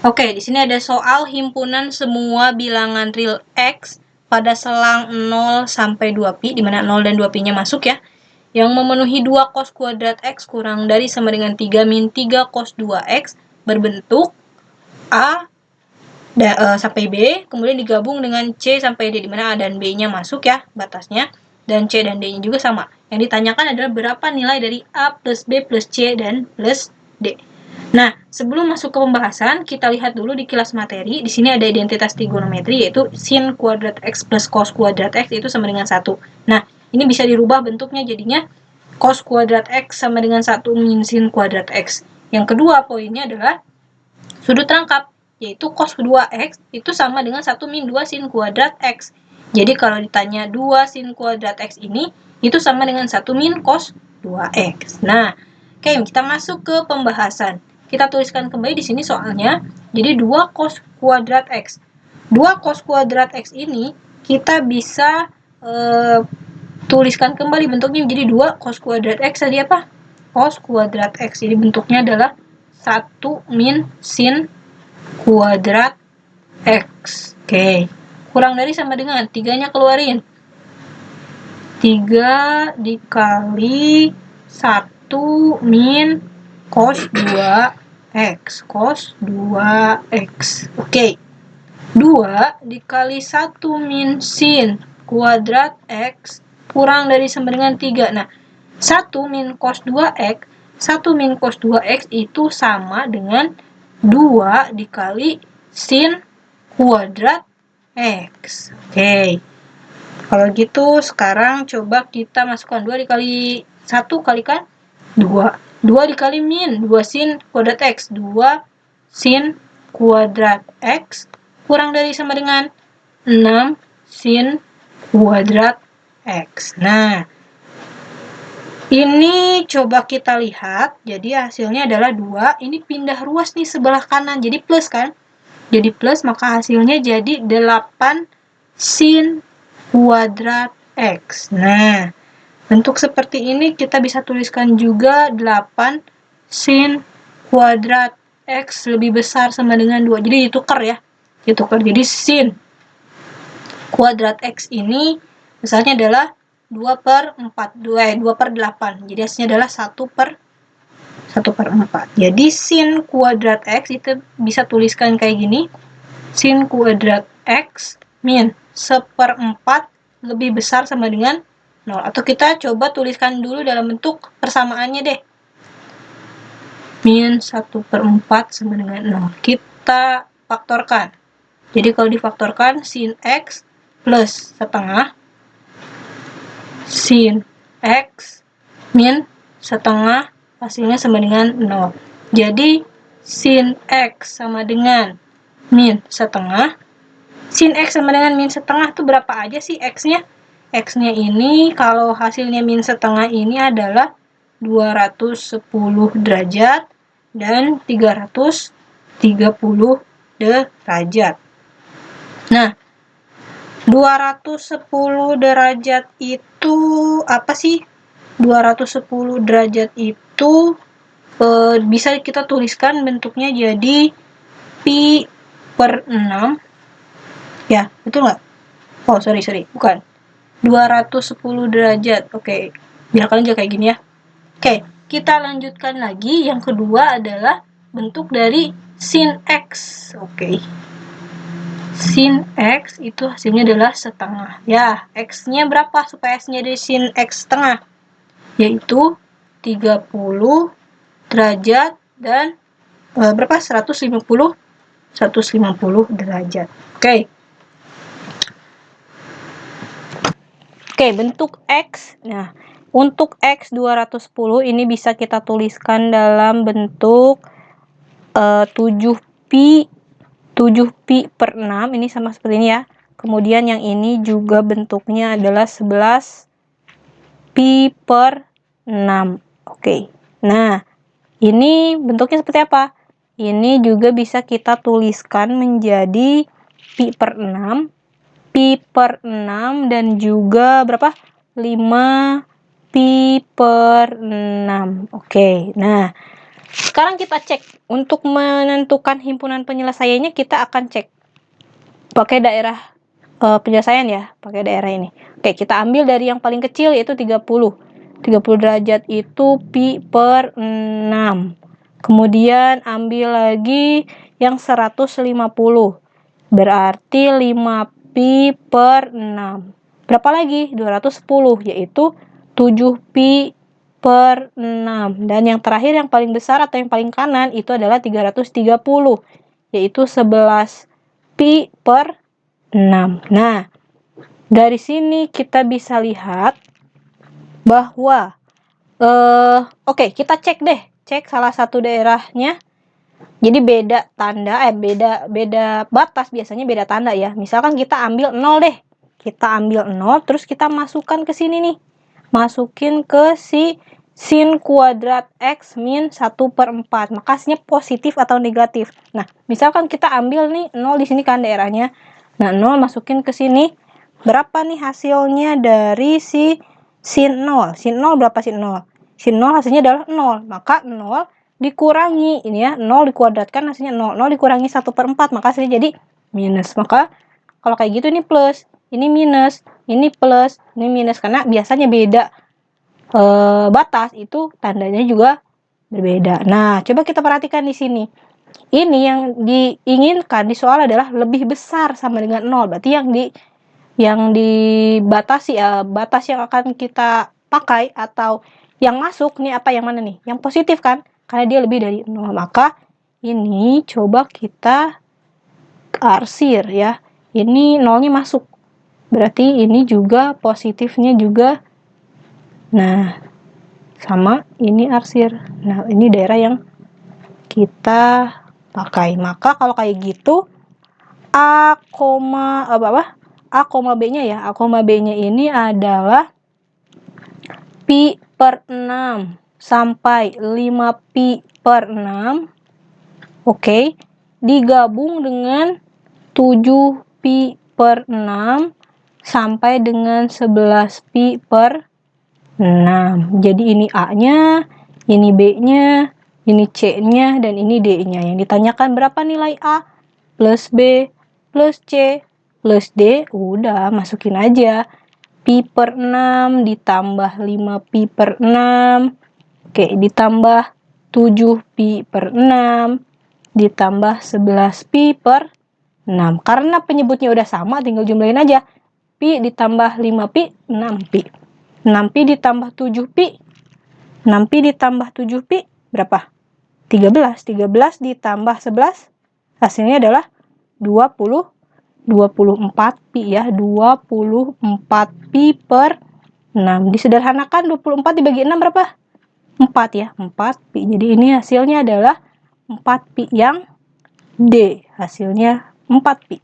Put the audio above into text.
Oke, di sini ada soal himpunan semua bilangan real X pada selang 0 sampai 2pi, di mana 0 dan 2pi-nya masuk ya, yang memenuhi 2 cos kuadrat X kurang dari sama dengan 3 min 3 cos 2X berbentuk A sampai B, kemudian digabung dengan C sampai D, di mana A dan B-nya masuk ya, batasnya, dan C dan D-nya juga sama. Yang ditanyakan adalah berapa nilai dari A plus B plus C dan plus D. Nah, sebelum masuk ke pembahasan, kita lihat dulu di kilas materi. Di sini ada identitas trigonometri, yaitu sin kuadrat X plus cos kuadrat X itu sama dengan 1. Nah, ini bisa dirubah bentuknya jadinya cos kuadrat X sama dengan 1 min sin kuadrat X. Yang kedua poinnya adalah sudut rangkap, yaitu cos 2X itu sama dengan 1 min 2 sin kuadrat X. Jadi kalau ditanya 2 sin kuadrat X ini, itu sama dengan 1 min cos 2X. Nah, oke, kita masuk ke pembahasan. Kita tuliskan kembali di sini soalnya. Jadi 2 cos kuadrat X. 2 cos kuadrat X ini kita bisa tuliskan kembali bentuknya menjadi 2 cos kuadrat X tadi apa? Cos kuadrat X. Jadi bentuknya adalah 1 min sin kuadrat X. Oke. Kurang dari sama dengan 3-nya keluarin. 3 dikali 1 min cos 2X. Cos 2X. Oke. 2 dikali 1 min sin kuadrat X kurang dari sama dengan 3. Nah, 1 min cos 2X, 1 min cos 2X itu sama dengan 2 dikali sin kuadrat X. Oke. Kalau gitu, sekarang coba kita masukkan 2 dikali 1 kalikan 2. 2 dikali min 2 sin kuadrat X. 2 sin kuadrat X kurang dari sama dengan 6 sin kuadrat X. Nah, ini coba kita lihat. Jadi hasilnya adalah 2. Ini pindah ruas nih sebelah kanan. Jadi plus kan? Jadi plus, maka hasilnya jadi 8 sin kuadrat X. Nah, bentuk seperti ini kita bisa tuliskan juga 8 sin kuadrat X lebih besar sama dengan 2. Jadi ditukar ya. Ditukar. Jadi sin kuadrat X ini misalnya adalah 2 per 4. 2 per 8. Jadi hasilnya adalah 1 per 4. Jadi sin kuadrat X itu bisa tuliskan kayak gini. Sin kuadrat X min 1/4 lebih besar sama dengan 0. Atau kita coba tuliskan dulu dalam bentuk persamaannya deh. Min 1/4 sama dengan 0. Kita faktorkan. Jadi kalau difaktorkan, sin X plus setengah sin X min setengah hasilnya sama dengan 0. Jadi sin X sama dengan min setengah. Sin X sama dengan min setengah itu berapa aja sih X-nya? X-nya ini kalau hasilnya min setengah ini adalah 210 derajat dan 330 derajat. Nah, 210 derajat itu apa sih? 210 derajat itu bisa kita tuliskan bentuknya jadi pi per 6. Ya, betul nggak? Oh, sorry, bukan. 210 derajat. Oke, biarkan aja kayak gini ya. Oke, kita lanjutkan lagi. Yang kedua adalah bentuk dari sin X. Oke. Sin X itu hasilnya adalah setengah. Ya, X-nya berapa supaya X-nya dari sin X setengah? Yaitu 30 derajat dan berapa? 150 derajat. Oke. Oke, bentuk X. Nah, untuk X 210 ini bisa kita tuliskan dalam bentuk 7pi per 6. Ini sama seperti ini ya. Kemudian yang ini juga bentuknya adalah 11 pi per 6. Oke. Nah, ini bentuknya seperti apa? Ini juga bisa kita tuliskan menjadi pi per 6. Pi per 6 dan juga berapa? 5 pi per 6. Oke. Nah, Sekarang kita cek. Untuk menentukan himpunan penyelesaiannya, kita akan cek pakai daerah penyelesaian ya, pakai daerah ini. Oke, kita ambil dari yang paling kecil yaitu 30. 30 derajat itu pi per 6. Kemudian ambil lagi yang 150. Berarti 5 pi per 6. Berapa lagi? 210, yaitu 7 pi per 6. Dan yang terakhir yang paling besar atau yang paling kanan itu adalah 330, yaitu 11 pi per 6. Nah, dari sini kita bisa lihat bahwa oke, kita cek deh, cek salah satu daerahnya. Jadi beda tanda, beda batas, biasanya beda tanda ya. Misalkan kita ambil 0 deh. Kita ambil 0, terus kita masukkan ke sini nih. Masukin ke si sin kuadrat X min 1/4. Maka hasilnya positif atau negatif. Nah, misalkan kita ambil nih 0 di sini kan daerahnya. Nah, 0 masukin ke sini. Berapa nih hasilnya dari si sin 0? Sin 0 berapa sin 0? Sin 0 hasilnya adalah 0. Maka 0 dikurangi ini ya, 0 dikuadratkan hasilnya 0, 0 dikurangi 1/4, maka hasilnya jadi minus. Maka kalau kayak gitu ini plus, ini minus, ini plus, ini minus, karena biasanya beda batas itu tandanya juga berbeda. Nah, coba kita perhatikan di sini. Ini yang diinginkan di soal adalah lebih besar sama dengan 0. Berarti yang dibatasi batas yang akan kita pakai atau yang masuk nih apa, yang mana nih? Yang positif kan? Karena dia lebih dari 0. Maka ini coba kita arsir ya. Ini 0-nya masuk. Berarti ini juga positifnya juga. Nah, sama ini arsir. Nah, ini daerah yang kita pakai. Maka kalau kayak gitu A, B-nya ya. A, B-nya ini adalah pi per 6 sampai 5 pi per 6. Oke, digabung dengan 7 pi per 6 sampai dengan 11 pi per 6. Jadi ini A-nya, ini B-nya, ini C-nya, dan ini D-nya. Yang ditanyakan berapa nilai A plus B plus C plus D. Udah, masukin aja. Pi per 6 ditambah 5 pi per 6. Oke, ditambah 7 pi per 6. Ditambah 11 pi per 6. Karena penyebutnya udah sama, tinggal jumlahin aja. Pi ditambah 5 pi, 6 pi. 6 pi ditambah 7 pi. 6 pi ditambah 7 pi, berapa? 13. 13 ditambah 11, hasilnya adalah 24 pi ya, 24 pi per 6. Disederhanakan 24 dibagi 6 berapa? 4 ya, 4 pi. Jadi ini hasilnya adalah 4 pi yang D. Hasilnya 4 pi.